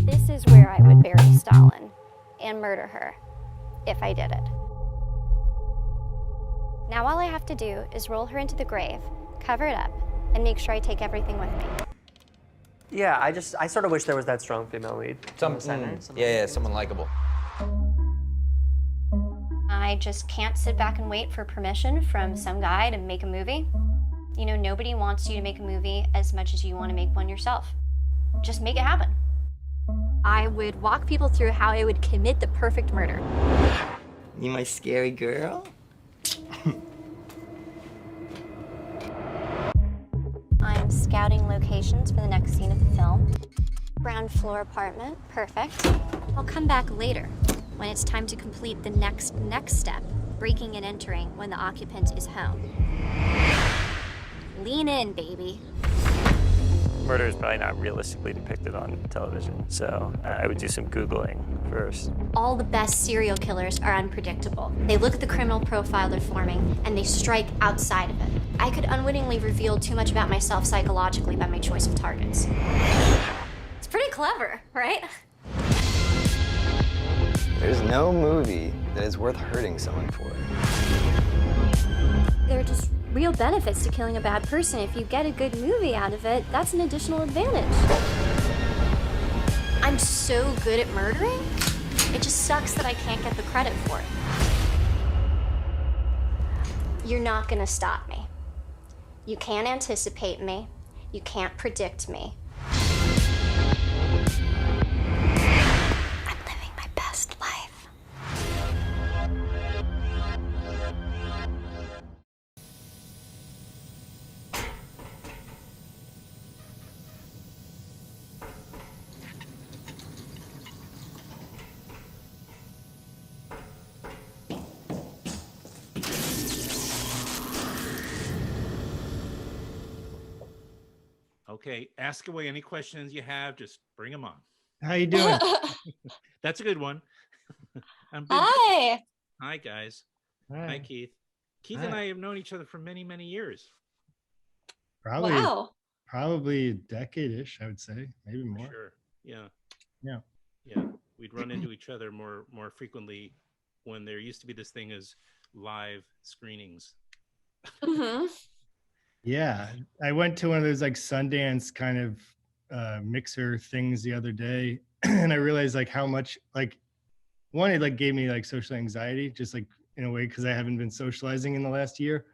This is where I would bury Stalin and murder her, if I did it. Now all I have to do is roll her into the grave, cover it up, and make sure I take everything with me. Yeah, I sort of wish there was that strong female lead. Someone likable. I just can't sit back and wait for permission from some guy to make a movie. You know, nobody wants you to make a movie as much as you want to make one yourself. Just make it happen. I would walk people through how I would commit the perfect murder. You my scary girl? I'm scouting locations for the next scene of the film. Ground floor apartment, perfect. I'll come back later when it's time to complete the next step, breaking and entering when the occupant is home. Lean in, baby. Murder is probably not realistically depicted on television, so I would do some Googling first. All the best serial killers are unpredictable. They look at the criminal profile they're forming, and they strike outside of it. I could unwittingly reveal too much about myself psychologically by my choice of targets. It's pretty clever, right? There's no movie that is worth hurting someone for. There are just real benefits to killing a bad person. If you get a good movie out of it, that's an additional advantage. I'm so good at murdering, it just sucks that I can't get the credit for it. You're not gonna stop me. You can't anticipate me. You can't predict me. I'm living my best life. Okay, ask away any questions you have. Just bring them on. How you doing? That's a good one. Hi. Hi, guys. Hi. Hi, Keith. Keith and I have known each other for many, many years. Probably a decade-ish, I would say, maybe more. Sure. Yeah. Yeah. Yeah. We'd run into each other more frequently when there used to be this thing as live screenings. Mm-hmm. Yeah, I went to one of those like Sundance kind of mixer things the other day, and I realized like how much like one, it like gave me like social anxiety, just like in a way because I haven't been socializing in the last year.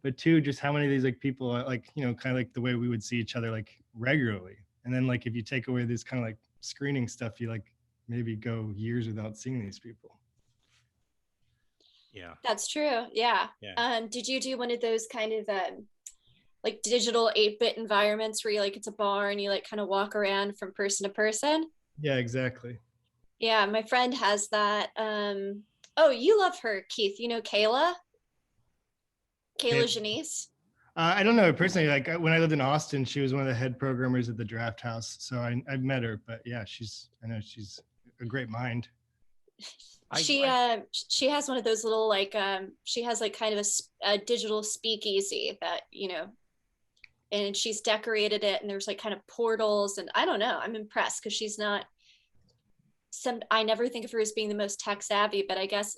But two, just how many of these like people are like, you know, kind of like the way we would see each other like regularly. And then like if you take away this kind of like screening stuff, you like maybe go years without seeing these people. Yeah, That's true. Yeah. Did you do one of those kind of like digital 8-bit environments where you like it's a bar and you like kind of walk around from person to person? Yeah, exactly. Yeah, my friend has that. Oh, you love her, Keith. You know Kayla Janice. I don't know her personally. Like when I lived in Austin, she was one of the head programmers at the Draft House. So I've met her, but yeah, I know she's a great mind. She has one of those little like she has like kind of a digital speakeasy that, you know, and she's decorated it and there's like kind of portals and I don't know. I'm impressed because she's not I never think of her as being the most tech savvy, but I guess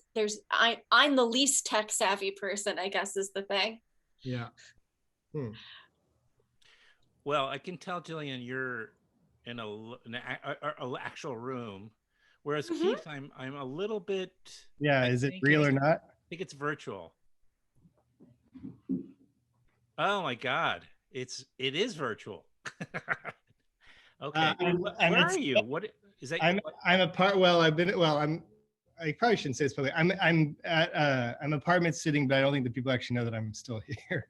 I'm the least tech savvy person, I guess is the thing. Yeah. Well, I can tell, Gillian, you're in an actual room, whereas Keith, I'm a little bit. Yeah, is it real or not? I think it's virtual. Oh my God, it is virtual. Okay, where are you? What is that? I'm a part. Well, I've been. Well, I probably shouldn't say this publicly. I'm apartment sitting, but I don't think the people actually know that I'm still here.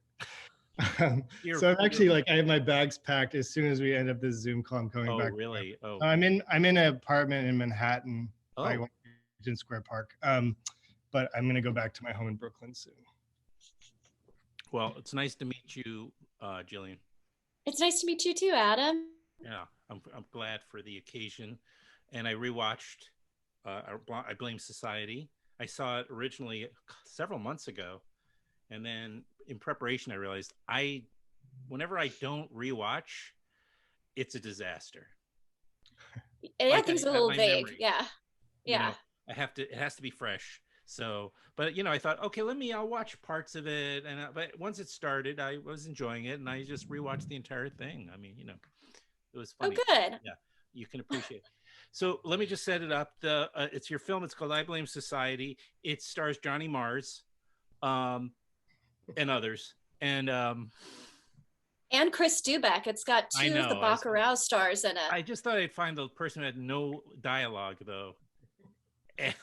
So I'm actually like I have my bags packed. As soon as we end up this Zoom call, I'm coming back. Oh, really? Oh, I'm in an apartment in Manhattan, by Washington Square Park. But I'm gonna go back to my home in Brooklyn soon. Well, it's nice to meet you, Gillian. It's nice to meet you too, Adam. Yeah, I'm glad for the occasion, and I rewatched I Blame Society. I saw it originally several months ago, and then in preparation, I realized I whenever I don't rewatch, it's a disaster. Yeah, things are a little my vague. memory, Yeah. You Yeah. know, it has to be fresh. So, but I thought, okay, I'll watch parts of it. And, but once it started, I was enjoying it and I just rewatched the entire thing. I mean, it was funny. Oh, good. Yeah, you can appreciate it. So let me just set it up. It's your film. It's called I Blame Society. It stars Johnny Mars, and others. And Chris Dubeck. It's got two of the Bacurau stars in it. I just thought I'd find the person who had no dialogue though,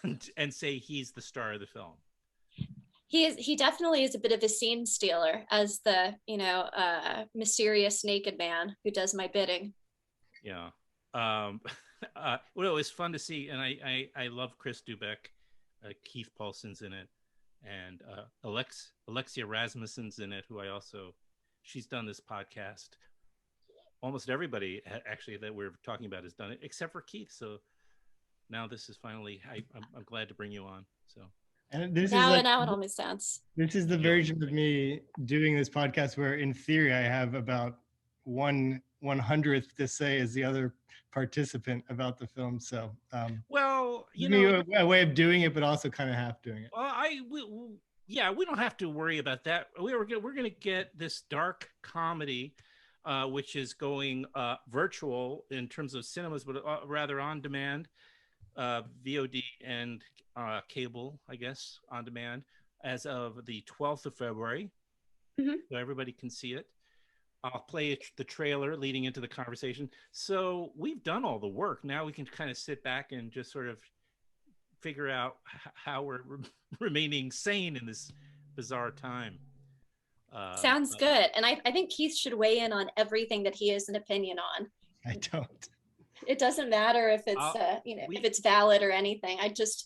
and say he's the star of the film. He definitely is a bit of a scene stealer as the mysterious naked man who does my bidding. Yeah. Well, it was fun to see, and I love Chris Dubeck. Keith Poulson's in it, and Alexia Rasmussen's in it, who she's done this podcast. Almost everybody actually that we're talking about has done it, except for Keith. So now this is finally, I'm glad to bring you on. So. And now it all makes sense. This is the version of me doing this podcast where, in theory, I have about 1/100th to say as the other participant about the film. So, well, a way of doing it, but also kind of half doing it. Well, we don't have to worry about that. We're going to get this dark comedy, which is going virtual in terms of cinemas, but rather on demand, VOD and cable, I guess, on demand as of the 12th of February. Mm-hmm. So everybody can see it. I'll play the trailer leading into the conversation. So we've done all the work. Now we can kind of sit back and just sort of figure out how we're remaining sane in this bizarre time. Sounds good. And I think Keith should weigh in on everything that he has an opinion on. I don't. It doesn't matter if it's if it's valid or anything.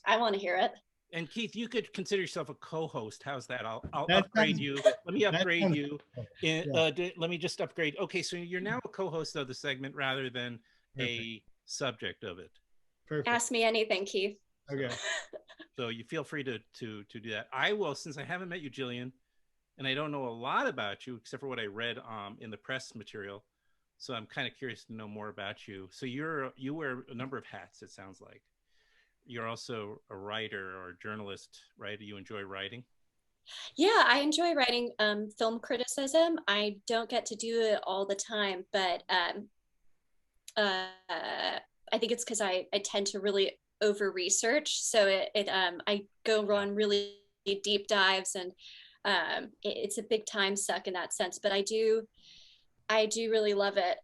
I want to hear it. And Keith, you could consider yourself a co-host. How's that? I'll upgrade you. Let me upgrade you. Let me just upgrade. Okay, so you're now a co-host of the segment rather than a subject of it. Perfect. Ask me anything, Keith. Okay. So you feel free to do that. I will, since I haven't met you, Gillian, and I don't know a lot about you except for what I read in the press material. So I'm kind of curious to know more about you. So you wear a number of hats, it sounds like. You're also a writer or a journalist, right? Do you enjoy writing? Yeah, I enjoy writing film criticism. I don't get to do it all the time, but I think it's because I tend to really over research. So I go on really deep dives, and it's a big time suck in that sense. But I do really love it.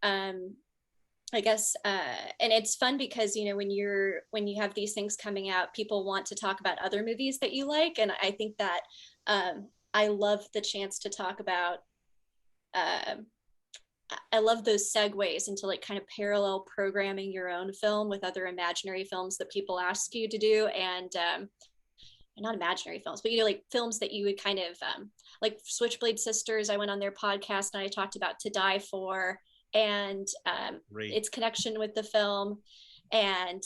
I guess, and it's fun because, when you have these things coming out, people want to talk about other movies that you like. And I think that I love the chance to talk about, I love those segues into like kind of parallel programming your own film with other imaginary films that people ask you to do. And not imaginary films, but like films that you would kind of like Switchblade Sisters. I went on their podcast and I talked about To Die For, and its connection with the film. And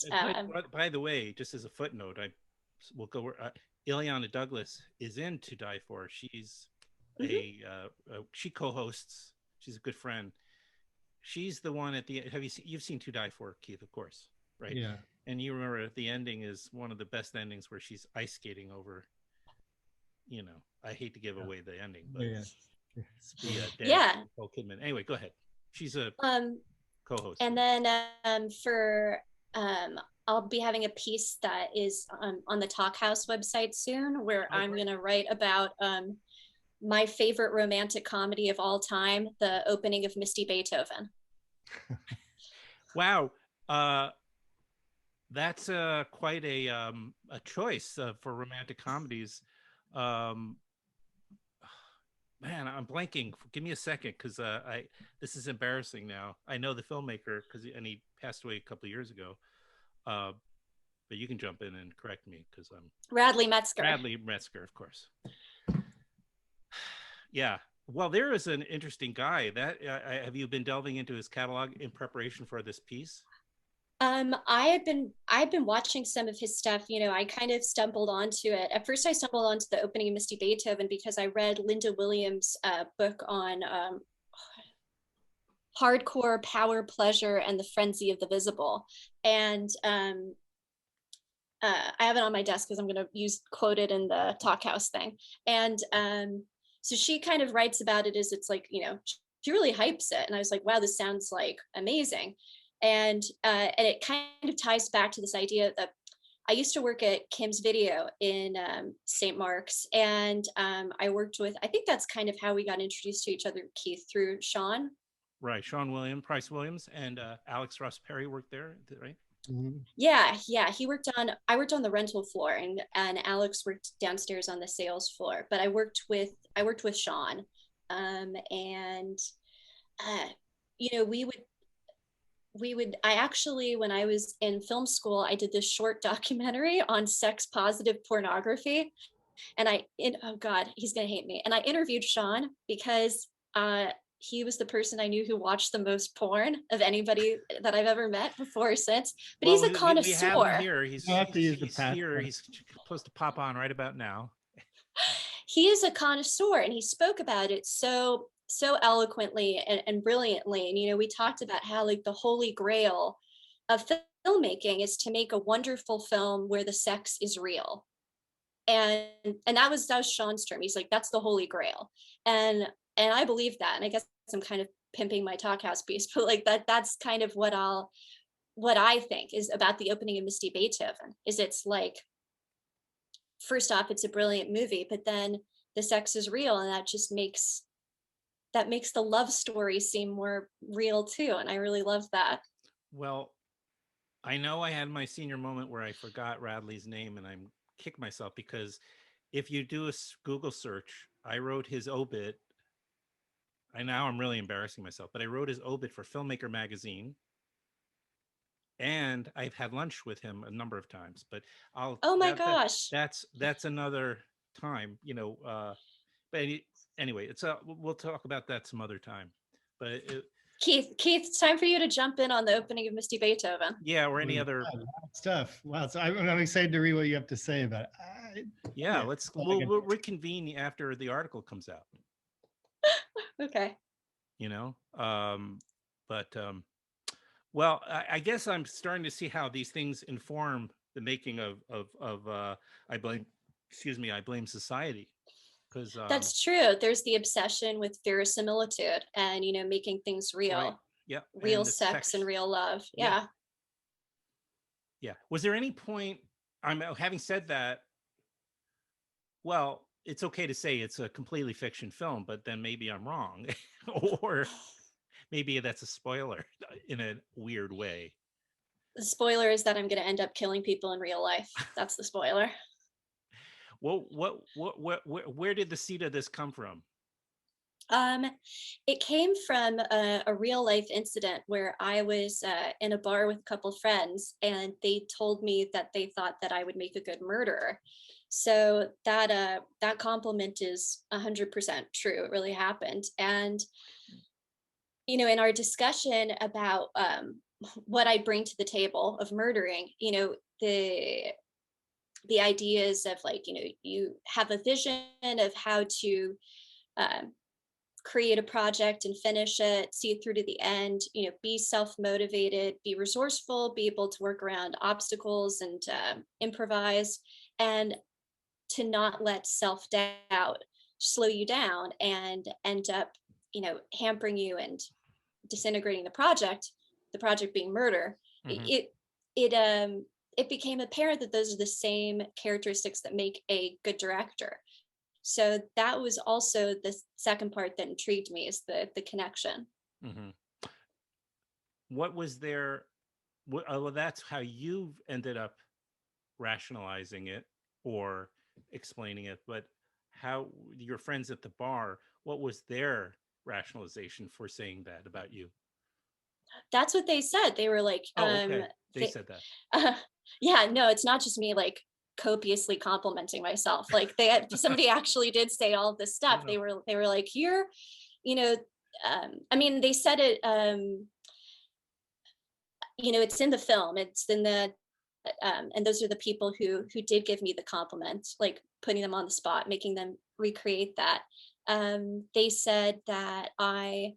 by the way, just as a footnote, we'll go. Ileana Douglas is in To Die For. She's she co-hosts. She's a good friend. She's the one at the. You've seen To Die For, Keith, of course, right? Yeah. And you remember the ending is one of the best endings where she's ice skating over. I hate to give away the ending, but Nicole Kidman. Anyway, go ahead. She's a co-host. And then I'll be having a piece that is on the Talk House website soon, where I'm going to write about my favorite romantic comedy of all time, the opening of Misty, Beethoven. Wow. That's quite a choice for romantic comedies. Man, I'm blanking. Give me a second, because this is embarrassing now. I know the filmmaker and he passed away a couple of years ago. But you can jump in and correct me because I'm Radley Metzger. Radley Metzger, of course. Yeah. Well, there is an interesting guy. Have you been delving into his catalog in preparation for this piece? I've been watching some of his stuff. I kind of stumbled onto it. At first, I stumbled onto the opening of Misty, Beethoven because I read Linda Williams' book on Hardcore, Power, Pleasure, and the Frenzy of the Visible. And I have it on my desk because I'm going to quote it in the Talk House thing. And so she kind of writes about it as it's like, she really hypes it. And I was like, wow, this sounds like amazing. And it kind of ties back to this idea that I used to work at Kim's Video in St. Mark's, and I worked with, I think that's kind of how we got introduced to each other, Keith, through Sean. Right, Price Williams, and Alex Ross Perry worked there, right? Mhm. Yeah. I worked on the rental floor, and Alex worked downstairs on the sales floor. But I worked with Sean, and we would. I actually, when I was in film school, I did this short documentary on sex positive pornography, and oh God, he's gonna hate me. And I interviewed Sean because he was the person I knew who watched the most porn of anybody that I've ever met before or since. But he's a connoisseur. We have him here. He's here. He's supposed to pop on right about now. He is a connoisseur, and he spoke about it so eloquently and brilliantly. And we talked about how like the holy grail of filmmaking is to make a wonderful film where the sex is real. And that was Sean's term. He's like, that's the holy grail. And I believe that. And I guess I'm kind of pimping my Talk House piece, but like that's kind of what I think is about the opening of Misty Beethoven. Is it's like, first off, it's a brilliant movie, but then the sex is real, and that just makes the love story seem more real too. And I really love that. Well, I know I had my senior moment where I forgot Radley's name, and I'm kicked myself because if you do a Google search, I wrote his obit. Now I'm really embarrassing myself, but I wrote his obit for Filmmaker magazine, and I've had lunch with him a number of times. But Oh my gosh, that's another time, But anyway, we'll talk about that some other time. But Keith, it's time for you to jump in on the opening of Misty Beethoven. Yeah, or any other stuff. Wow, so I'm excited to read what you have to say about it. We'll reconvene after the article comes out. Okay. Well, I guess I'm starting to see how these things inform the making of I Blame Society. Because that's true. There's the obsession with verisimilitude and making things real. Right. Yeah. Real sex and real love. Yeah. Was there any point? Having said that, well, it's okay to say it's a completely fiction film, but then maybe I'm wrong, or maybe that's a spoiler in a weird way. The spoiler is that I'm going to end up killing people in real life. That's the spoiler. Well, where did the seed of this come from? It came from a real life incident where I was in a bar with a couple friends, and they told me that they thought that I would make a good murderer. So that compliment is 100% true. It really happened. And in our discussion about what I bring to the table of murdering, the ideas of like, you have a vision of how to create a project and finish it, see it through to the end, be self-motivated, be resourceful, be able to work around obstacles and improvise, and to not let self-doubt slow you down and end up, hampering you and disintegrating the project being murder. Mm-hmm. It became apparent that those are the same characteristics that make a good director. So that was also the second part that intrigued me, is the connection. Mm-hmm. What was there? Well, that's how you've ended up rationalizing it or explaining it. But how your friends at the bar, what was their rationalization for saying that about you? That's what they said. They were like, okay. They said that. Yeah, no, it's not just me like copiously complimenting myself. Like somebody actually did say all of this stuff. They were like, you're, they said it, it's in the film, it's in the, and those are the people who did give me the compliment, like putting them on the spot, making them recreate that. They said that I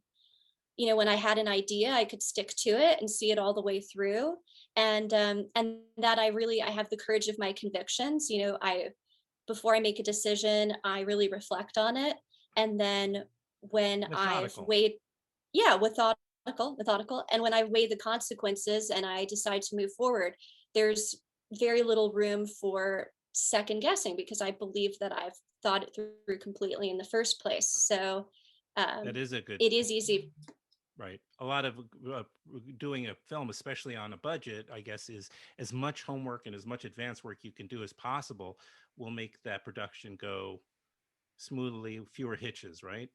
you know, when I had an idea, I could stick to it and see it all the way through. And that I have the courage of my convictions. You know, before I make a decision, I really reflect on it. And then when I've Methodical. weighed, yeah, methodical. And when I weigh the consequences and I decide to move forward, there's very little room for second guessing because I believe that I've thought it through completely in the first place. So That is a good, it is easy. right. A lot of doing a film, especially on a budget, I guess, is as much homework and as much advanced work you can do as possible will make that production go smoothly, fewer hitches, right?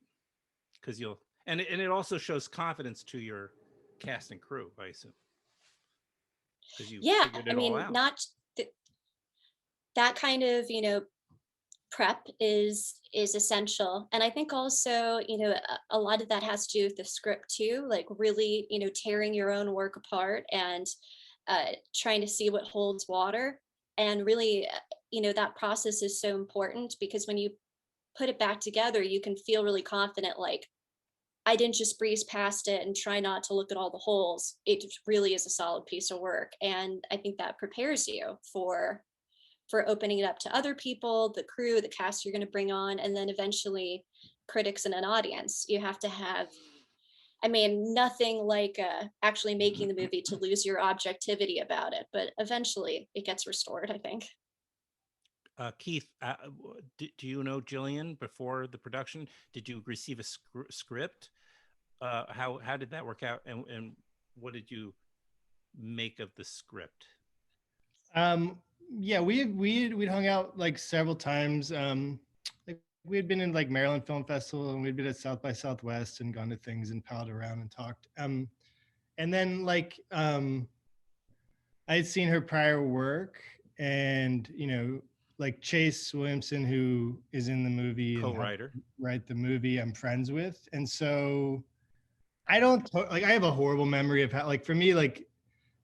Because and it also shows confidence to your cast and crew, I assume, because you Yeah, figured I it all mean, out. not that kind of, you know, prep is essential. And I think also, you know, a lot of that has to do with the script too, like really, you know, tearing your own work apart and trying to see what holds water. And really, you know, that process is so important because when you put it back together, you can feel really confident, like, I didn't just breeze past it and try not to look at all the holes. It really is a solid piece of work. And I think that prepares you for opening it up to other people, the crew, the cast you're going to bring on, and then eventually critics and an audience. You have to have, I mean, nothing like actually making the movie to lose your objectivity about it, but eventually it gets restored, I think. Keith, do you know Gillian before the production? Did you receive a script? How did that work out, and what did you make of the script? Yeah, we'd hung out like several times. Like we had been in like Maryland Film Festival and we'd been at South by Southwest and gone to things and palled around and talked. And then I had seen her prior work, and you know, like Chase Williamson, who is in the movie and helped Co-writer. write the movie, I'm friends with, and so I don't like I have a horrible memory of how, like, for me, like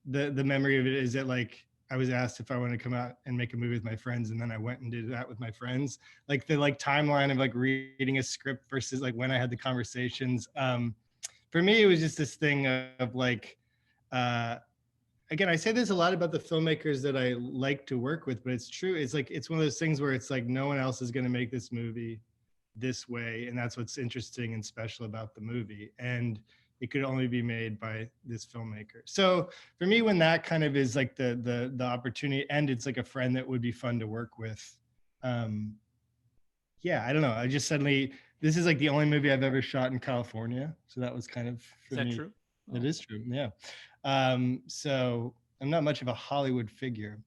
the memory of it is that like I was asked if I wanted to come out and make a movie with my friends, and then I went and did that with my friends. Like the like timeline of like reading a script versus like when I had the conversations. For me, it was just this thing of like, again, I say this a lot about the filmmakers that I like to work with, but it's true. It's like it's one of those things where it's like no one else is going to make this movie this way, and that's what's interesting and special about the movie. And it could only be made by this filmmaker. So for me, when that kind of is like the opportunity, and it's like a friend that would be fun to work with, yeah, I don't know. I just suddenly, this is like the only movie I've ever shot in California, so that was kind of for Is that me. true? It is true, yeah. So I'm not much of a Hollywood figure,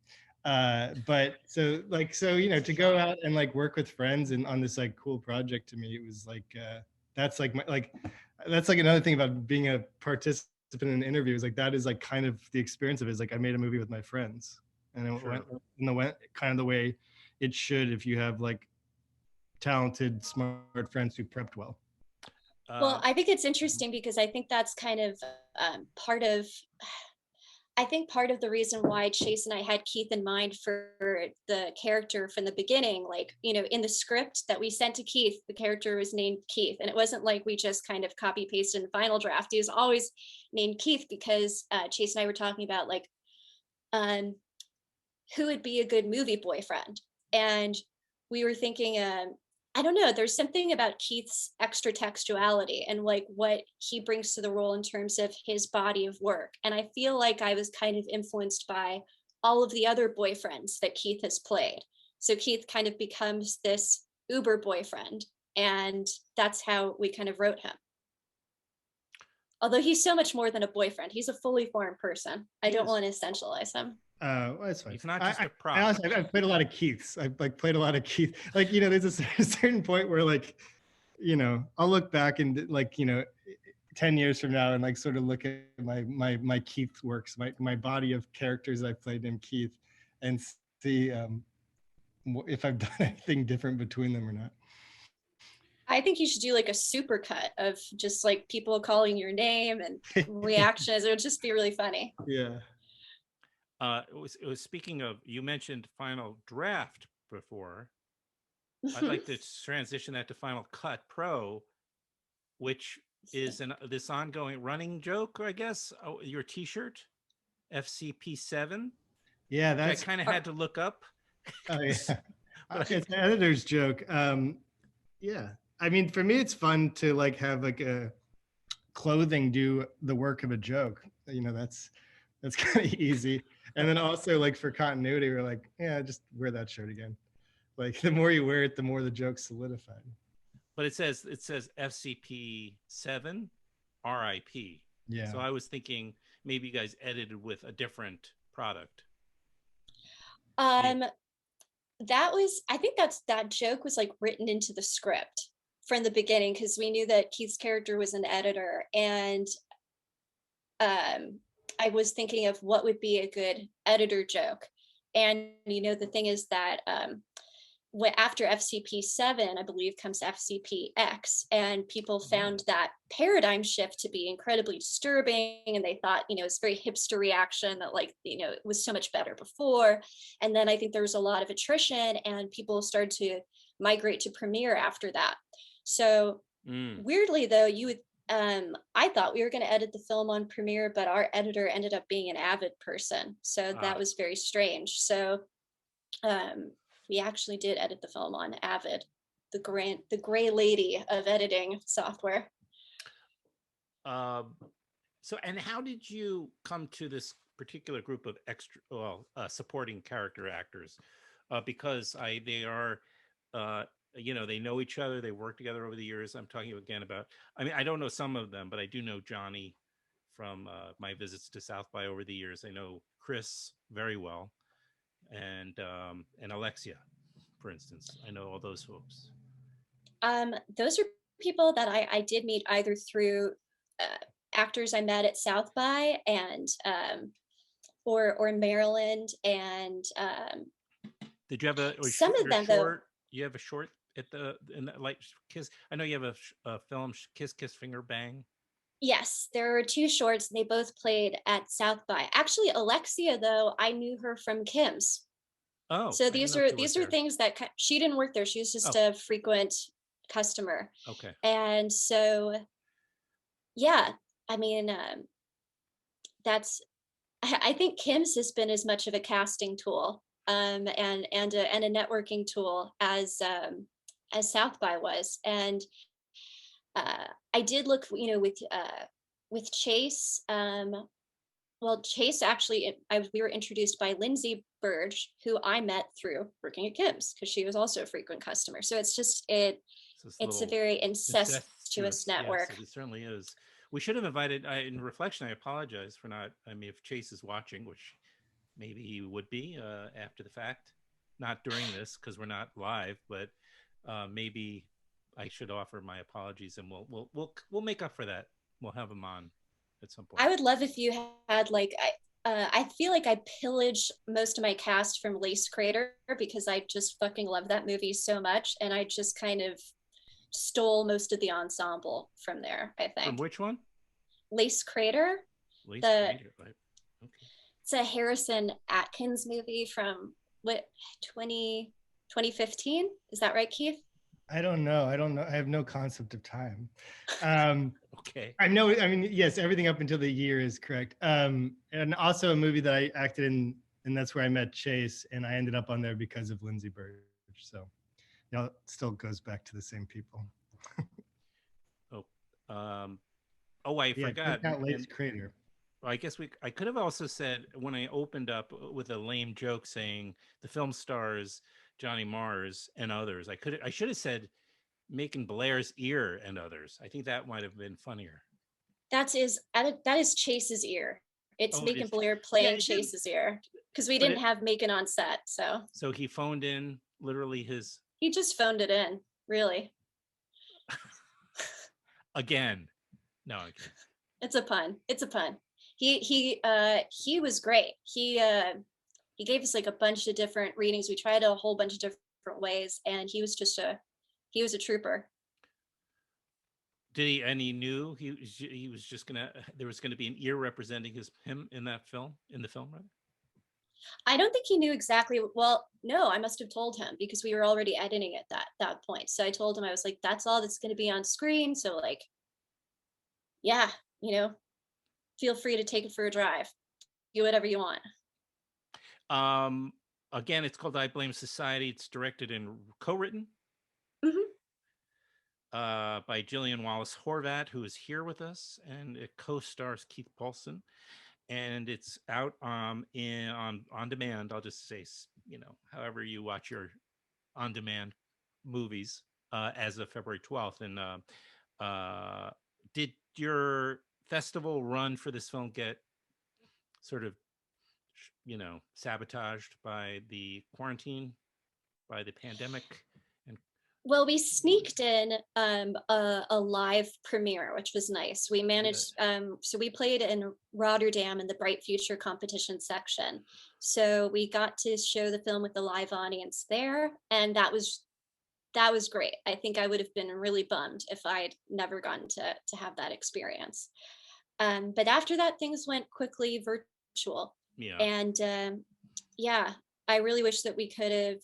but so you know, to go out and like work with friends and on this like cool project, to me it was like that's like that's like another thing about being a participant in an interview, is like that is like kind of the experience of it, is like I made a movie with my friends, and it went kind of the way it should if you have like talented, smart friends who prepped well. Well, I think it's interesting because I think that's kind of part of, I think part of the reason why Chase and I had Keith in mind for the character from the beginning. Like, you know, in the script that we sent to Keith, the character was named Keith. And it wasn't like we just kind of copy pasted in the final draft. He was always named Keith because Chase and I were talking about like, who would be a good movie boyfriend. And we were thinking, I don't know, there's something about Keith's extra textuality and like what he brings to the role in terms of his body of work. And I feel like I was kind of influenced by all of the other boyfriends that Keith has played. So Keith kind of becomes this Uber boyfriend, and that's how we kind of wrote him. Although he's so much more than a boyfriend, he's a fully formed person. I don't want to essentialize him. Well, that's fine. He's not just a prop. I've played a lot of Keiths. I've like played a lot of Keith. Like, you know, there's a certain point where like, you know, I'll look back and like, you know, 10 years from now and like sort of look at my Keith works, my body of characters I've played named Keith, and see if I've done anything different between them or not. I think you should do like a super cut of just like people calling your name and reactions. It would just be really funny. Yeah. It was speaking of, you mentioned final draft before. I'd like to transition that to Final Cut Pro, which is this ongoing running joke, I guess. Oh, your T-shirt, FCP7. Yeah, I that's kind of had to look up. oh yeah. But It's an editor's joke. Yeah. I mean, for me, it's fun to like have like a clothing do the work of a joke. You know, that's kind of easy. And then also like for continuity, we're like, yeah, just wear that shirt again. Like the more you wear it, the more the joke's solidified. But it says FCP7 RIP. Yeah. So I was thinking maybe you guys edited with a different product. I think that joke was like written into the script from the beginning, because we knew that Keith's character was an editor, and I was thinking of what would be a good editor joke. And the thing is that after FCP7, I believe, comes FCPX, and people found that paradigm shift to be incredibly disturbing, and they thought, it's a very hipster reaction that it was so much better before. And then I think there was a lot of attrition, and people started to migrate to Premiere after that. So weirdly though, I thought we were going to edit the film on Premiere, but our editor ended up being an Avid person, so that was very strange. So we actually did edit the film on Avid, the gray lady of editing software. So, and how did you come to this particular group of supporting character actors? Because they are, they know each other. They work together over the years. I'm talking again about, I don't know some of them, but I do know Johnny from my visits to South by over the years. I know Chris very well. And Alexia, for instance. I know all those folks. Those are people that I did meet either through actors I met at South by and or Maryland, and did you have some of them though? You have a short Kiss. I know you have a film, Kiss Kiss Finger Bang. Yes, there were 2 shorts, and they both played at South by. Actually, Alexia, though, I knew her from Kim's. Oh, so these are things that she didn't work there. She was just a frequent customer. Okay. And so, yeah, I think Kim's has been as much of a casting tool and a networking tool as South by was. And I did look, with Chase. Chase actually, we were introduced by Lindsay Burge, who I met through working at Kim's, because she was also a frequent customer. So it's just it's a very incestuous network. Yes, it certainly is. We should have invited. In reflection, I apologize for not. If Chase is watching, which maybe he would be after the fact, not during this because we're not live, but maybe I should offer my apologies, and we'll make up for that. We'll have him on at some point. I would love if you had I feel like I pillaged most of my cast from Lace Crater, because I just fucking love that movie so much, and I just kind of stole most of the ensemble from there. I think. From which one? Lace Crater. Lace Crater, right? Okay. It's a Harrison Atkins movie from 2015. Is that right, Keith? I don't know. I have no concept of time. Okay. Yes, everything up until the year is correct. And also a movie that I acted in, and that's where I met Chase, and I ended up on there because of Lindsay Burge. So, it still goes back to the same people. I forgot. Lace Crater. Well, I guess I could have also said, when I opened up with a lame joke saying the film stars Johnny Mars and others, I should have said Macon Blair's ear and others. I think that might have been funnier. That is Chase's ear. It's Macon Blair playing Chase's ear, because we didn't have Macon on set. So he phoned in literally his. He just phoned it in, really. Again. No. Okay. It's a pun. He was great. He gave us a bunch of different readings. We tried a whole bunch of different ways, and he was a trooper. Did he? And he knew he was just there was gonna be an ear representing him in the film, right? I don't think he knew exactly. Well, no, I must have told him, because we were already editing at that point. So I told him, I was like, that's all that's going to be on screen. So yeah, feel free to take it for a drive. Do whatever you want. Again, it's called I Blame Society. It's directed and co-written Hmm. by Gillian Wallace Horvat, who is here with us, and it co-stars Keith Poulson. And it's out on demand. I'll just say, however you watch your on-demand movies as of February 12th. And did your festival run for this film get sort of sabotaged by the quarantine, by the pandemic? And Well, we sneaked in a live premiere, which was nice. We managed, so we played in Rotterdam in the Bright Future competition section. So we got to show the film with the live audience there, and that was great. I think I would have been really bummed if I'd never gotten to have that experience. But after that, things went quickly virtual. Yeah. And yeah, I really wish that we could have,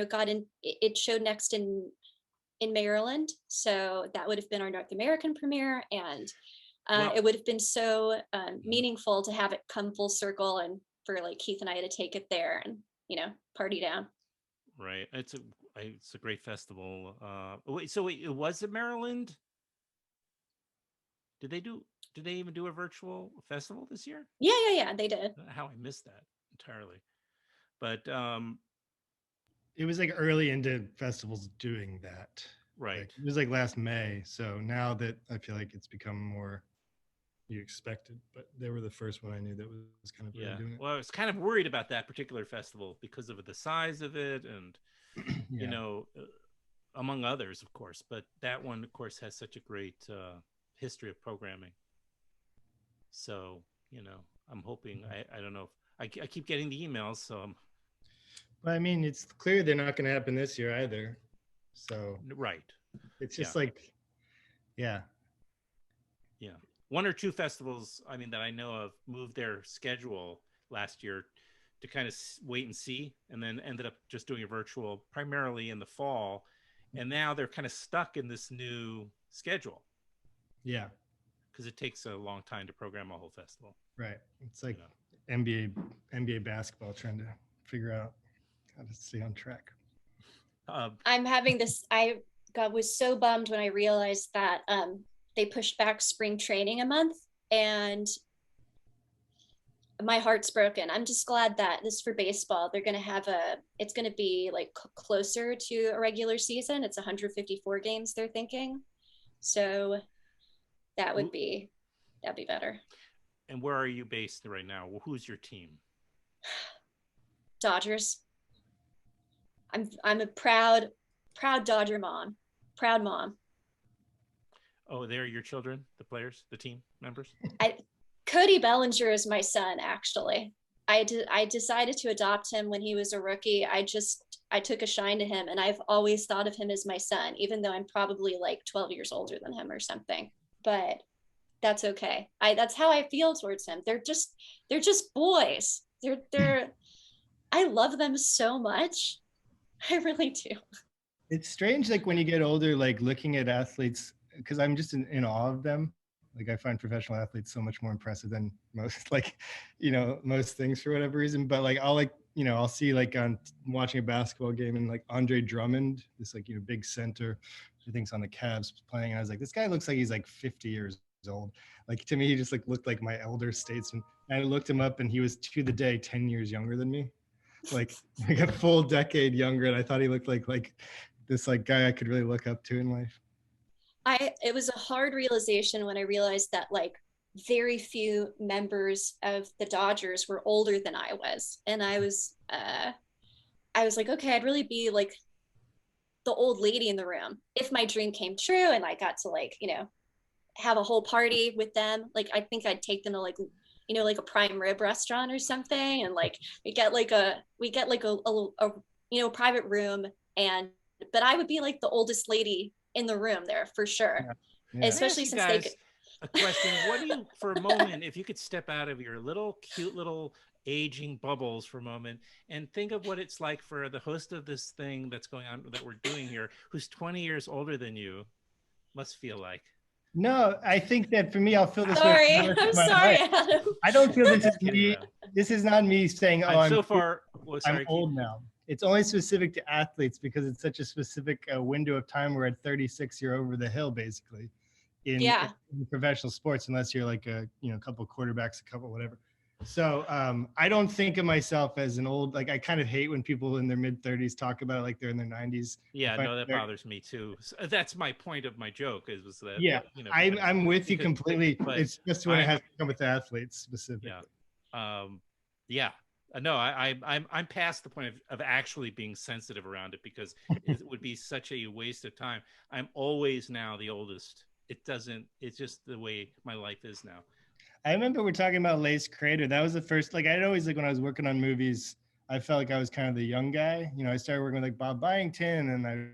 gotten, it showed next in Maryland. So that would have been our North American premiere. And it would have been so meaningful to have it come full circle and for like Keith and I to take it there and, party down. Right. It's a great festival. So it was in Maryland? Did they even do a virtual festival this year? Yeah, they did. How I missed that entirely. But it was like early into festivals doing that. Right. Like, it was like last May. So now that I feel like it's become more you expected, but they were the first one I knew that was kind of really doing it. Well, I was kind of worried about that particular festival because of the size of it and among others, of course. But that one, of course, has such a great history of programming. So, I'm hoping, I don't know if I keep getting the emails, so But I mean, it's clear they're not going to happen this year either. So right. It's just like, yeah. One or two festivals, that I know of, moved their schedule last year to kind of wait and see, and then ended up just doing a virtual primarily in the fall. And now they're kind of stuck in this new schedule. Yeah. Because it takes a long time to program a whole festival. Right. It's like NBA basketball trying to figure out how to stay on track. I'm having this, was so bummed when I realized that they pushed back spring training a month, and my heart's broken. I'm just glad that this is for baseball. They're going to have it's going to be like closer to a regular season. It's 154 games they're thinking. So that'd be better. And where are you based right now? Who's your team? Dodgers. I'm a proud Dodger mom. Proud mom. Oh, they're your children, the players, the team members? Cody Bellinger is my son, actually. I decided to adopt him when he was a rookie. I took a shine to him, and I've always thought of him as my son, even though I'm probably like 12 years older than him or something. But that's okay. That's how I feel towards him. They're just boys. I love them so much. I really do. It's strange, like when you get older, like looking at athletes, because I'm just in awe of them. Like I find professional athletes so much more impressive than most, most things for whatever reason. But like I'll see like on watching a basketball game and like Andre Drummond, this big center, I think's on the Cavs playing. And I was like, this guy looks like he's like 50 years old. Like to me, he just like looked like my elder statesman. And I looked him up, and he was to the day 10 years younger than me, like a full decade younger. And I thought he looked like this like guy I could really look up to in life. It was a hard realization when I realized that like very few members of the Dodgers were older than I was. And I was like, okay, I'd really be like the old lady in the room if my dream came true and I got to like, have a whole party with them. Like, I think I'd take them to like, like a prime rib restaurant or something. And like, we get like a private room, but I would be like the oldest lady in the room there for sure. Yeah. Especially since they could... A question. What do you, for a moment, if you could step out of your cute little aging bubbles for a moment and think of what it's like for the host of this thing that's going on that we're doing here, who's 20 years older than you, must feel like? No, I think that for me, I'll feel this Sorry, way. For the rest I'm of my sorry, life. Adam. I don't feel this is Kidding me. around. This is not me saying, "Oh, I'm so far. Well, I'm sorry, old Keith. now." It's only specific to athletes because it's such a specific window of time where at 36 you're over the hill, basically, Yeah. in professional sports, unless you're like a couple quarterbacks, a couple whatever. So I don't think of myself as an old. Like I kind of hate when people in their mid 30s talk about it like they're in their 90s. Yeah, I find no, that they're- bothers me too. So that's my point of my joke was that. Yeah, You know, I'm with you because- completely. but It's just when it I'm- has to come with athletes specifically. Yeah. Yeah. No, I'm past the point of actually being sensitive around it because it would be such a waste of time. I'm always now the oldest. It's just the way my life is now. I remember we're talking about Lace Crater. That was the first, like I'd always, like when I was working on movies, I felt like I was kind of the young guy. I started working with like Bob Byington and I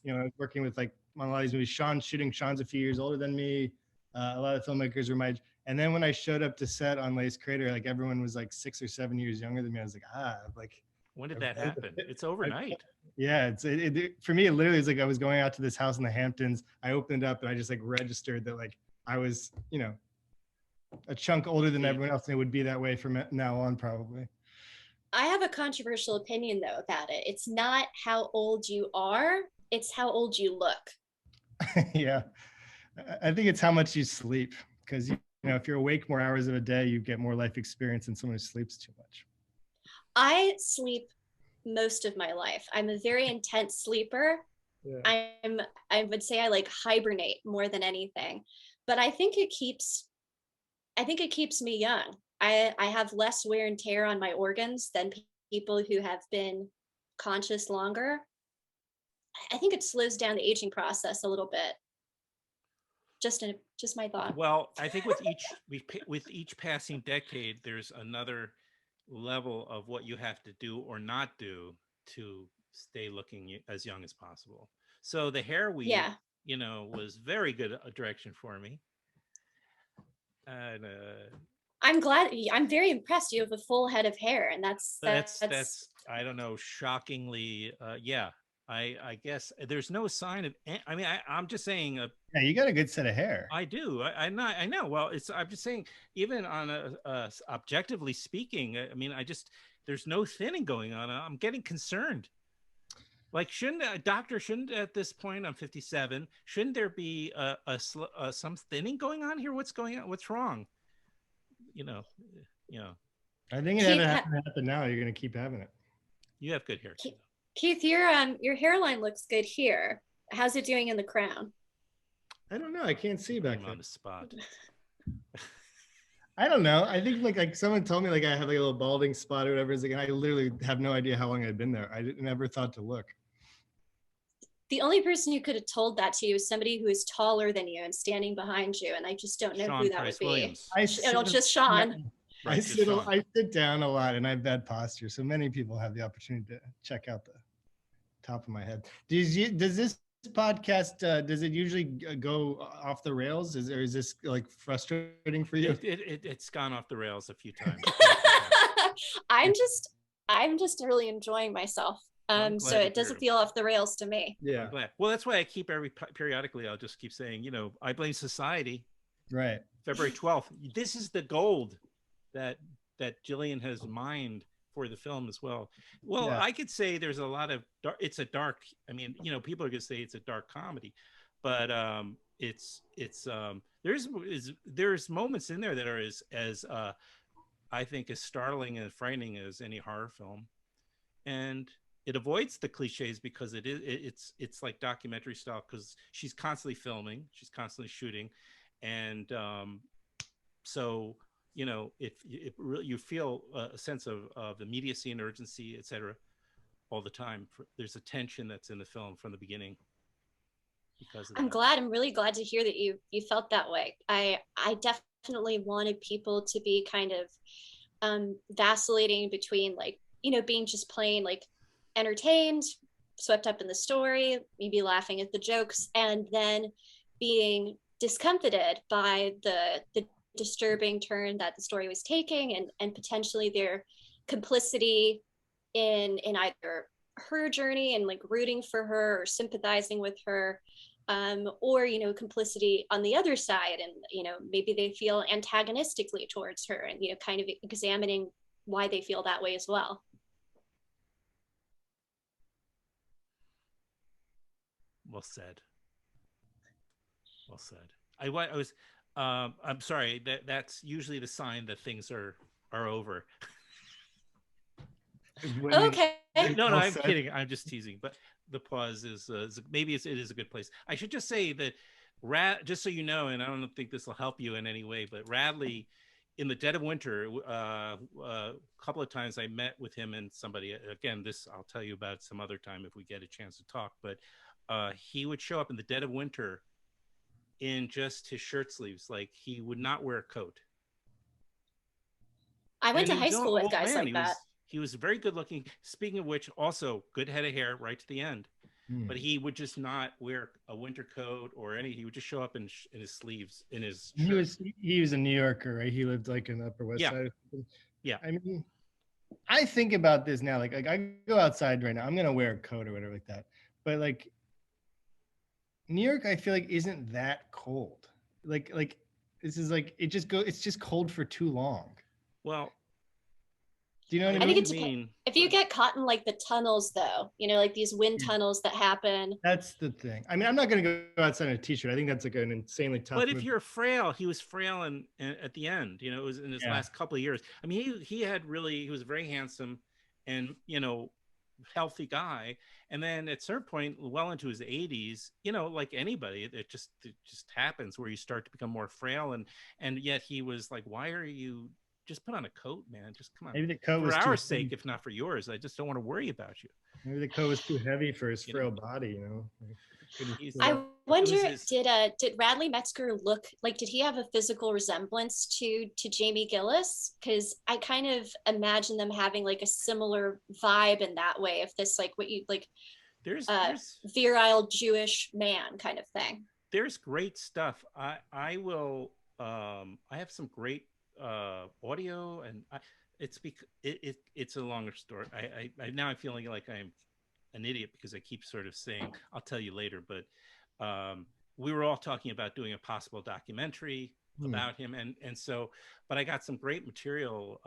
was working with like on a lot of these movies. Sean's a few years older than me. A lot of filmmakers were my age. And then when I showed up to set on Lace Crater, like everyone was like 6 or 7 years younger than me. I was like, when did that happen? It's overnight. Yeah, for me, it literally is like I was going out to this house in the Hamptons. I opened up and I just like registered that like I was, a chunk older than everyone else, and it would be that way from now on, probably. I have a controversial opinion though about it. It's not how old you are, it's how old you look. Yeah, I think it's how much you sleep, because if you're awake more hours of a day, you get more life experience than someone who sleeps too much. I sleep most of my life. I'm a very intense sleeper. Yeah. I would say I like hibernate more than anything, but I think it keeps me young. I have less wear and tear on my organs than people who have been conscious longer. I think it slows down the aging process a little bit. Just my thought. Well, I think with each passing decade, there's another level of what you have to do or not do to stay looking as young as possible. So the hair weave, was very good a direction for me. And I'm very impressed. You have a full head of hair, and that's I don't know, shockingly, I guess there's no sign of. I mean, I'm just saying. Yeah, you got a good set of hair. I do. I know. Well, I'm just saying. Even on objectively speaking, I mean, there's no thinning going on. I'm getting concerned. Like, shouldn't at this point, I'm 57, shouldn't there be some thinning going on here? What's going on? What's wrong? I think it hasn't happened now. You're gonna keep having it. You have good hair. Keith, your hairline looks good here. How's it doing in the crown? I don't know. I can't see back there. On the spot. I don't know. I think like someone told me like I have like a little balding spot or whatever. It's like, and I literally have no idea how long I'd been there. I never thought to look. The only person who could have told that to you is somebody who is taller than you and standing behind you, and I just don't know who that would be. Just Sean. I sit down a lot and I have bad posture, so many people have the opportunity to check out the top of my head. Does this podcast does it usually go off the rails? Is this like frustrating for you? It's gone off the rails a few times. I'm just really enjoying myself. So it doesn't feel off the rails to me. Yeah. Well, that's why I keep periodically I'll just keep saying, I blame society. Right. February 12th. This is the gold that Gillian has mined for the film as well. Well, yeah. I could say there's a lot of it's a dark. I mean, people are gonna say it's a dark comedy, but there's moments in there that are as I think as startling and frightening as any horror film, and it avoids the cliches because it's like documentary style because she's constantly filming, she's constantly shooting, and so if really you feel a sense of immediacy and urgency, etc., all the time. There's a tension that's in the film from the beginning. Because of I'm really glad to hear that you felt that way. I definitely wanted people to be kind of vacillating between like being just plain like entertained, swept up in the story, maybe laughing at the jokes, and then being discomfited by the disturbing turn that the story was taking, and potentially their complicity in either her journey and like rooting for her or sympathizing with her. or complicity on the other side, and maybe they feel antagonistically towards her, and kind of examining why they feel that way as well. Well said. Well said. I'm sorry, that's usually the sign that things are over. Okay. No, I'm kidding. I'm just teasing. But the pause is maybe it is a good place. I should just say that just so you know, and I don't think this will help you in any way, but Radley, in the dead of winter, a couple of times I met with him and somebody. Again, this I'll tell you about some other time if we get a chance to talk. But he would show up in the dead of winter in just his shirt sleeves. Like, he would not wear a coat. I went to high school with guys like that. He was very good looking. Speaking of which, also good head of hair right to the end. But he would just not wear a winter coat or any. He would just show up in his sleeves, in his shirt. He was a New Yorker, right? He lived like in the Upper West Side. Yeah. I mean, I think about this now. Like I go outside right now. I'm gonna wear a coat or whatever like that. But like New York, I feel like isn't that cold. Like this is like it's just cold for too long. Well, do you know what I mean? think if you get caught in like the tunnels, though, like these wind tunnels that happen. That's the thing. I mean, I'm not going to go outside in a t-shirt. I think that's like an insanely tough. But if you're frail, he was frail and at the end, it was in his last couple of years. I mean, he was very handsome and, healthy guy. And then at a certain point, well into his 80s, like anybody, it just happens where you start to become more frail. And yet he was like, why are you just put on a coat, man? Just come on. Maybe the coat for was our sake, if not for yours. I just don't want to worry about you. Maybe the coat was too heavy for his frail body, I wonder, did Radley Metzger look like? Did he have a physical resemblance to Jamie Gillis? Because I kind of imagine them having like a similar vibe in that way. If this like what you like, there's virile Jewish man kind of thing. There's great stuff. I will. I have some great audio, and it's a longer story. I now I'm feeling like I'm an idiot because I keep sort of saying I'll tell you later, but we were all talking about doing a possible documentary about him, and so, but I got some great material.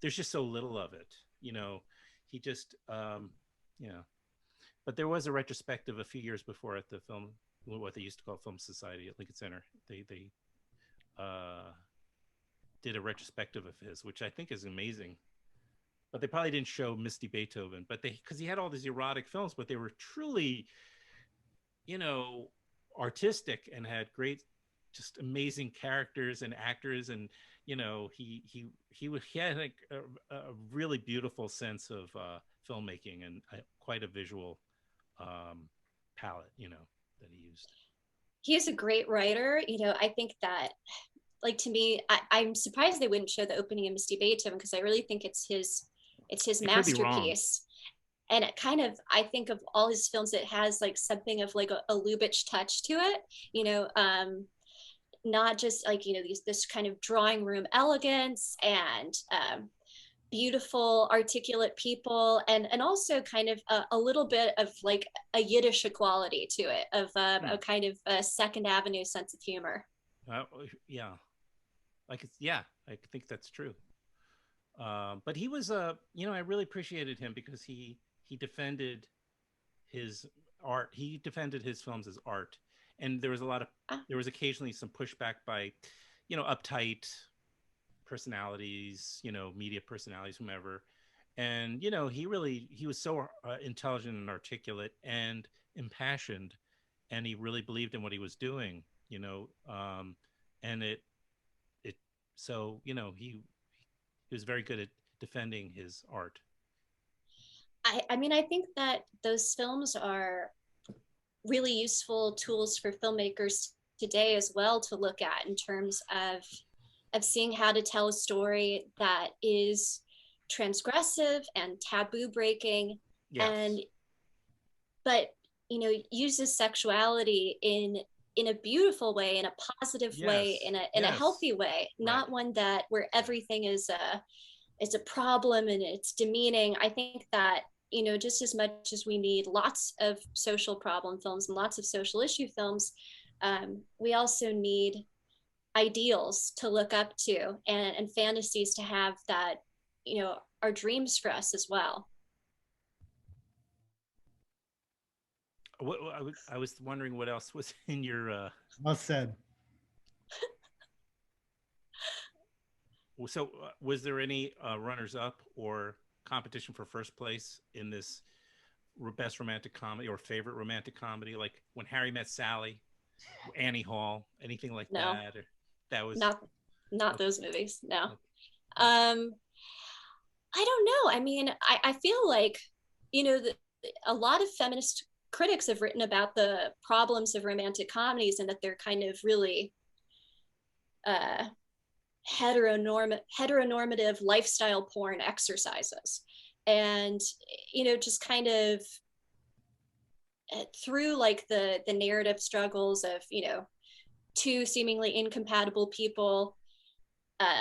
There's just so little of it, he just but there was a retrospective a few years before at the what they used to call Film Society at Lincoln Center. They did a retrospective of his, which I think is amazing. But they probably didn't show Misty Beethoven, but because he had all these erotic films, but they were truly, artistic and had great, just amazing characters and actors, and he had like a really beautiful sense of filmmaking and quite a visual palette, that he used. He is a great writer. I think that, like, to me, I'm surprised they wouldn't show the opening of Misty Beethoven, because I really think it's his masterpiece. And it kind of, I think of all his films, it has like something of like a Lubitsch touch to it, not just like, this kind of drawing room elegance and beautiful, articulate people, and also kind of a little bit of like a Yiddish quality to it, of a kind of a Second Avenue sense of humor. Yeah. I think that's true. But he was I really appreciated him because he defended his art. He defended his films as art, and there was occasionally some pushback by, uptight personalities, media personalities, whomever. And he was so intelligent and articulate and impassioned, and he really believed in what he was doing. And so he was very good at defending his art. I mean, I think that those films are really useful tools for filmmakers today as well to look at, in terms of seeing how to tell a story that is transgressive and taboo breaking, but uses sexuality in a beautiful way, in a positive way, in a healthy way, not one that where everything is a problem and it's demeaning. I think that you know, just as much as we need lots of social problem films and lots of social issue films, we also need ideals to look up to, and fantasies to have that, you know, are dreams for us as well. I was wondering what else was in your. Well said. So, was there any runners-up or competition for first place in this best romantic comedy or favorite romantic comedy, like When Harry Met Sally, Annie Hall, anything like No. that? Or that was not okay. Those movies. No. Okay. I don't know. I mean, I feel like, you know, a lot of feminist critics have written about the problems of romantic comedies and that they're kind of really heteronormative lifestyle porn exercises. And, you know, just kind of through like the narrative struggles of, you know, two seemingly incompatible people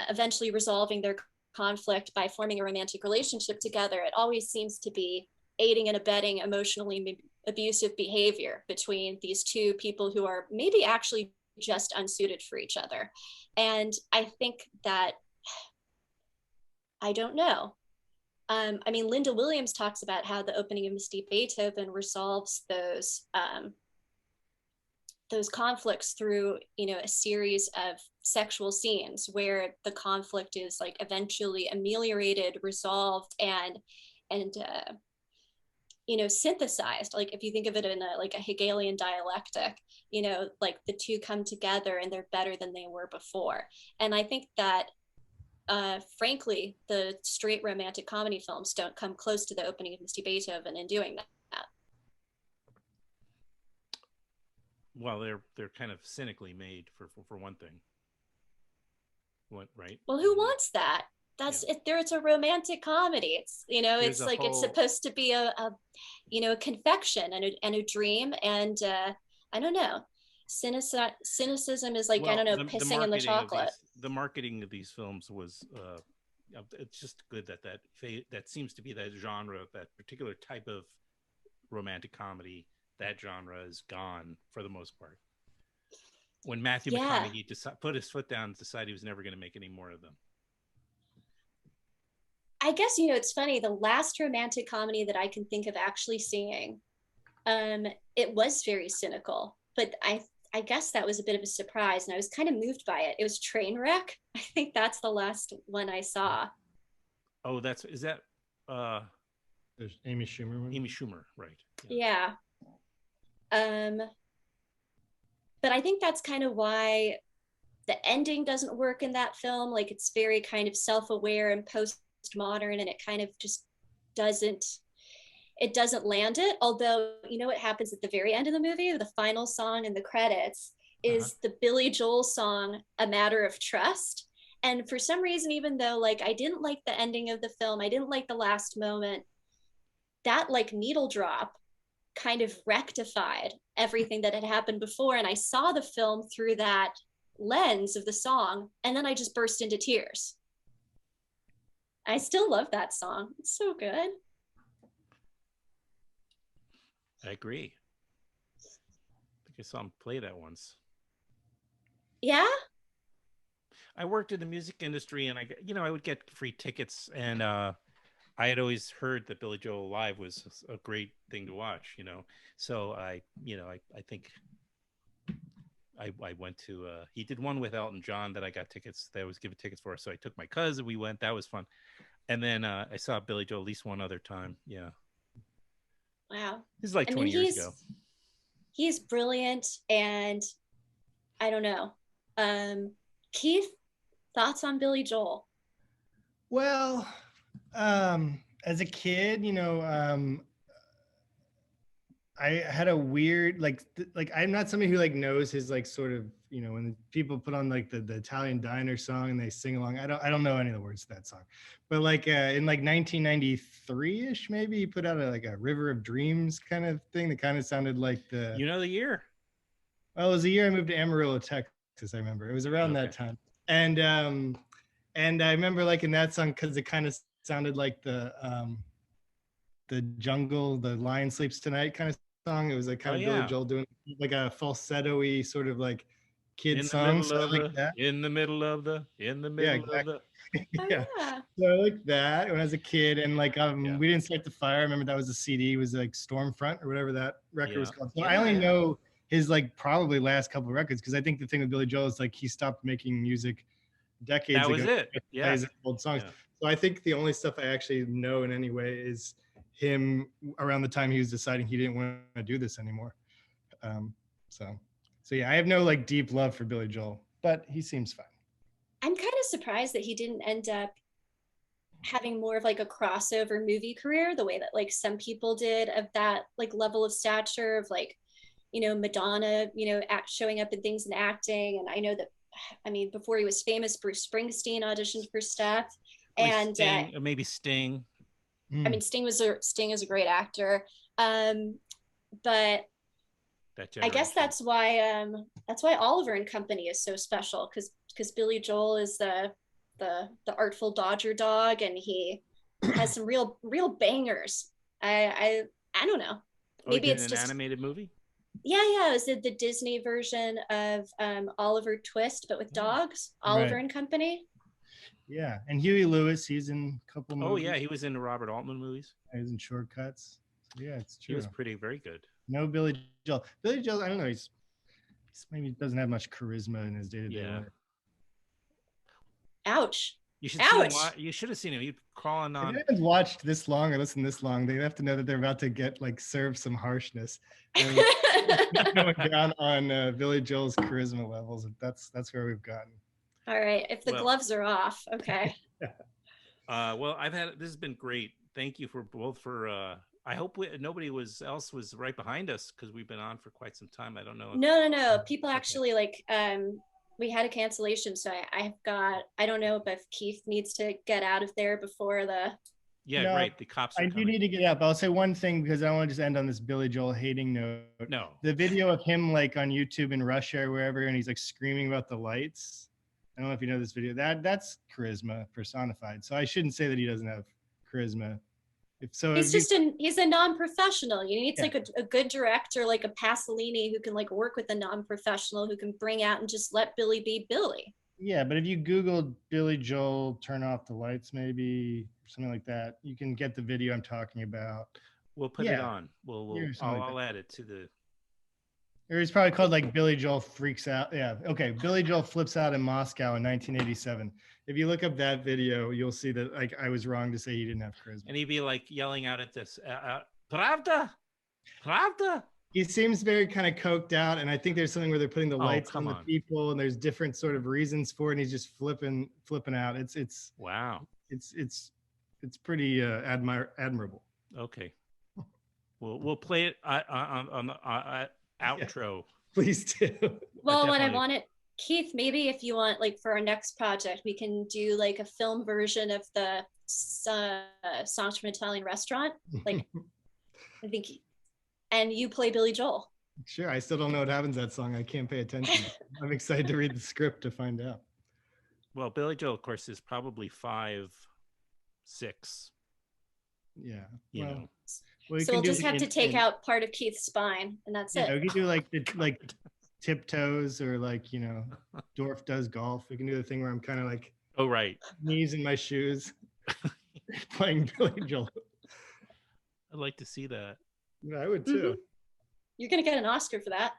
eventually resolving their conflict by forming a romantic relationship together, it always seems to be aiding and abetting emotionally abusive behavior between these two people who are maybe actually just unsuited for each other. And I think that, I don't know. I mean, Linda Williams talks about how the opening of Misty Beethoven resolves those conflicts through, you know, a series of sexual scenes where the conflict is like eventually ameliorated, resolved, and you know, synthesized. Like if you think of it in like a Hegelian dialectic, you know, like the two come together and they're better than they were before. And I think that frankly, the straight romantic comedy films don't come close to the opening of Misty Beethoven in doing that. Well, they're kind of cynically made for one thing. What, right? Well, who wants that? That's Yeah. It's a romantic comedy. It's, you know, There's it's like it's supposed to be a you know, a confection and a dream, and I don't know. Cynicism is like, well, I don't know, pissing in the chocolate. The marketing of these films was it's just good that seems to be that genre, that particular type of romantic comedy. That genre is gone for the most part. When Matthew McConaughey put his foot down and decided he was never going to make any more of them. I guess, you know, it's funny. The last romantic comedy that I can think of actually seeing, it was very cynical, but I guess that was a bit of a surprise, and I was kind of moved by it. It was Trainwreck. I think that's the last one I saw. Oh, is that? There's Amy Schumer one. Amy Schumer, right? Yeah. But I think that's kind of why the ending doesn't work in that film. Like, it's very kind of self-aware and postmodern, and it kind of just doesn't land it. Although, you know what happens at the very end of the movie? The final song in the credits is the Billy Joel song, A Matter of Trust. And for some reason, even though like I didn't like the ending of the film, I didn't like the last moment, that like needle drop kind of rectified everything that had happened before. And I saw the film through that lens of the song, and then I just burst into tears. I still love that song. It's so good. I agree. I think I saw him play that once. Yeah? I worked in the music industry, and I would get free tickets, and I had always heard that Billy Joel live was a great thing to watch, So I think I went to he did one with Elton John that I got tickets, that I was given tickets for. So I took my cousin, we went, that was fun. And then I saw Billy Joel at least one other time. Yeah. Wow. This is like 20 years ago. He's brilliant, and I don't know. Keith, thoughts on Billy Joel? Well, as a kid, I had a weird like I'm not somebody who like knows his like sort of, when people put on like the Italian diner song and they sing along, I don't know any of the words to that song, but like in like 1993ish maybe he put out a River of Dreams kind of thing that kind of sounded like the year. Well, it was the year I moved to Amarillo, Texas. I remember it was around that time, and I remember liking that song because it kind of sounded like the the jungle, the lion sleeps tonight kind of song. It was like kind of Billy yeah. Joel doing like a falsetto-y sort of like kid In the song. middle So I of like the, that. in the middle of the, in the Yeah, middle of the. Oh, Yeah. yeah. So I like that when I was a kid, and like Yeah. We Didn't Start the Fire. I remember that was a CD. It was like Stormfront or whatever that record was Yeah. called. So Yeah, I only yeah. know his like probably last couple of records, because I think the thing with Billy Joel is like he stopped making music decades That ago. was it. He Yeah. plays old songs. Yeah. So I think the only stuff I actually know in any way is him around the time he was deciding he didn't want to do this anymore. So yeah, I have no like deep love for Billy Joel, but he seems fine. I'm kind of surprised that he didn't end up having more of like a crossover movie career the way that like some people did, of that like level of stature, of like, you know, Madonna, you know, showing up in things and acting. And I know that, I mean, before he was famous, Bruce Springsteen auditioned for stuff. And Sting, or maybe Sting. I mean, Sting is a great actor. But I guess that's why Oliver and Company is so special, because Billy Joel is the artful Dodger dog, and he has some real bangers. I don't know. Maybe it's an just animated movie. Yeah. It was the Disney version of Oliver Twist, but with dogs. Oliver Right. and Company. Yeah, and Huey Lewis, he's in a couple movies. Oh yeah, he was in the Robert Altman movies. He was in Shortcuts. So, yeah, it's true. He was very good. No Billy Joel. Billy Joel, I don't know. He's maybe doesn't have much charisma in his day-to-day life. Ouch. You should Ouch. see him. You should have seen him. He'd crawling on. If anyone's watched this long or listened this long, they have to know that they're about to get like served some harshness. Going down on Billy Joel's charisma levels. That's where we've gotten. All right. If the gloves are off, okay. Well, this has been great. Thank you for both for. I hope nobody else was right behind us, because we've been on for quite some time. I don't know. No. People actually like. We had a cancellation, so I don't know if Keith needs to get out of there before the. Yeah, no, right. The cops are I do need to get out, but I'll say one thing, because I don't want to just end on this Billy Joel hating note. No. The video of him like on YouTube in Russia or wherever, and he's like screaming about the lights. I don't know if you know this video. That's charisma personified. So I shouldn't say that he doesn't have charisma. He's a non-professional. You need like a good director, like a Pasolini, who can like work with a non-professional, who can bring out and just let Billy be Billy. Yeah, but if you Googled Billy Joel turn off the lights, maybe something like that, you can get the video I'm talking about. We'll put it on. I'll add it to the. Or it's probably called like Billy Joel freaks out. Yeah. Okay. Billy Joel flips out in Moscow in 1987. If you look up that video, you'll see that like I was wrong to say he didn't have charisma. And he'd be like yelling out at this, Pravda, Pravda. He seems very kind of coked out, and I think there's something where they're putting the lights on the people, and there's different sort of reasons for it, and he's just flipping out. It's wow. It's pretty admirable. Okay. We'll play it on the outro. Yeah, please do. Well, when I want it, Keith, maybe if you want, like for our next project, we can do like a film version of the Songs from an Italian Restaurant. Like, I think, and you play Billy Joel. Sure. I still don't know what happens to that song. I can't pay attention. I'm excited to read the script to find out. Well, Billy Joel, of course, is probably 5'6". Yeah. You know. So we'll just have to take out part of Keith's spine, and that's it. We can do like tiptoes, or like, you know, Dorf does golf. We can do the thing where I'm kind of like, oh right, knees in my shoes, playing Billy Joel. I'd like to see that. Yeah, I would too. Mm-hmm. You're gonna get an Oscar for that.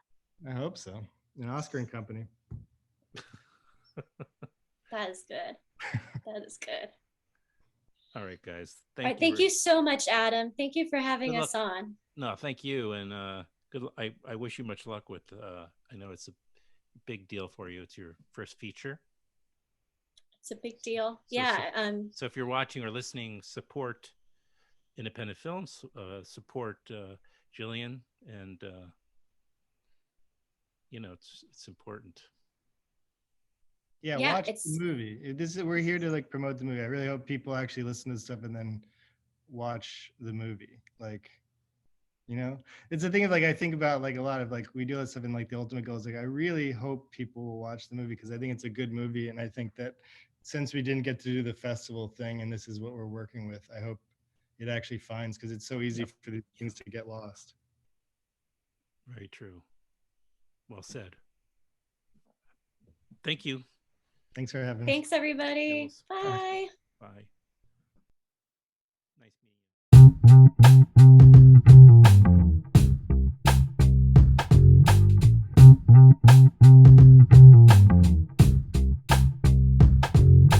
I hope so. An Oscar and Company. That is good. That is good. All right, guys. Thank you so much, Adam. Thank you for having us on. No, thank you, and good. I wish you much luck with. I know it's a big deal for you. It's your first feature. It's a big deal. Yeah. So if you're watching or listening, support independent films. Support Gillian, and you know it's important. Yeah, watch the movie. We're here to like promote the movie. I really hope people actually listen to stuff and then watch the movie. Like, you know, it's a thing of like, I think about like a lot of like, we do that stuff in like the ultimate goal is like, I really hope people will watch the movie, because I think it's a good movie. And I think that since we didn't get to do the festival thing and this is what we're working with, I hope it actually finds, because it's so easy for these things to get lost. Very true. Well said. Thank you. Thanks for having me. Thanks, everybody. Jules. Bye. Bye. Nice meeting you.